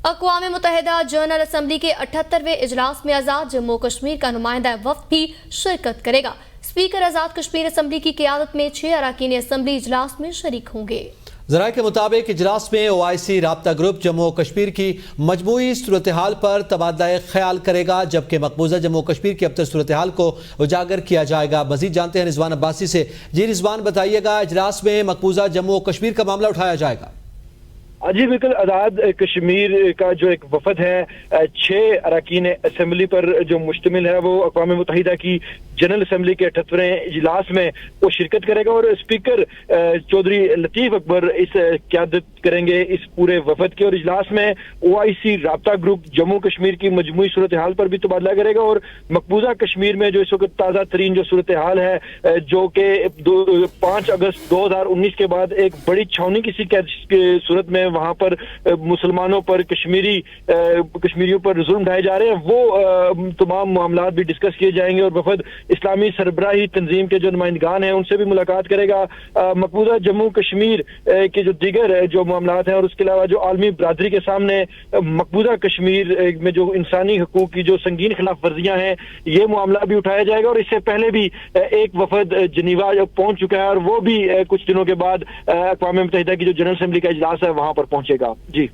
अक़वाम मुत्तहिदा general assembly के 78वें इजलास में आज़ाद जम्मू कश्मीर का नुमाइंदा वफ़द भी शिरकत करेगा। स्पीकर आज़ाद कश्मीर असम्बली की क़यादत में 6 अरकान असम्बली इजलास में शरीक होंगे। ज़राए के मुताबिक इजलास में OIC राब्ता ग्रुप जम्मू कश्मीर की मजमूई सूरत हाल पर तबादला ख्याल करेगा, जबकि मकबूजा जम्मू कश्मीर की अबतर सूरत हाल को उजागर किया जाएगा। मजीद जानते हैं रिजवान अब्बासी से। जी रिजवान, बताइएगा, इजलास में मकबूजा जम्मू कश्मीर का मामला उठाया जाएगा? जी बिल्कुल, आज़ाद कश्मीर का जो एक वफद है 6 अरकान असम्बली पर जो मुश्तमिल है, वो अक़वाम मुत्तहिदा की जनरल असम्बली के 78वें इजलास में वो शिरकत करेगा और स्पीकर चौधरी लतीफ़ अकबर इस क़यादत करेंगे इस पूरे वफद की। और इजलास में OIC राब्ता ग्रुप जम्मू कश्मीर की मजमूई सूरत हाल पर भी तबादला करेगा और मकबूजा कश्मीर में जो इस वक्त ताज़ा तरीन जो सूरत हाल है, जो कि 5 अगस्त 2019 के बाद एक बड़ी छावनी किसी सूरत में वहां पर मुसलमानों पर कश्मीरियों पर जुल्म ढाए जा रहे हैं, वो तमाम मामला भी डिस्कस किए जाएंगे। और वफद इस्लामी सरबराही तंजीम के जो नुमाइंदगान हैं उनसे भी मुलाकात करेगा। मकबूजा जम्मू कश्मीर के जो दीगर जो मामला हैं और उसके अलावा जो आलमी बरादरी के सामने मकबूजा कश्मीर में जो इंसानी हकूक की जो संगीन खिलाफ वर्जियां हैं, ये मामला भी उठाया जाएगा। और इससे पहले भी एक वफद जनीवा पहुंच चुका है और वो भी कुछ दिनों के बाद अक़वाम मुत्तहिदा की जो जनरल असम्बली का इजलास है वहां पर पहुंचेगा। जी।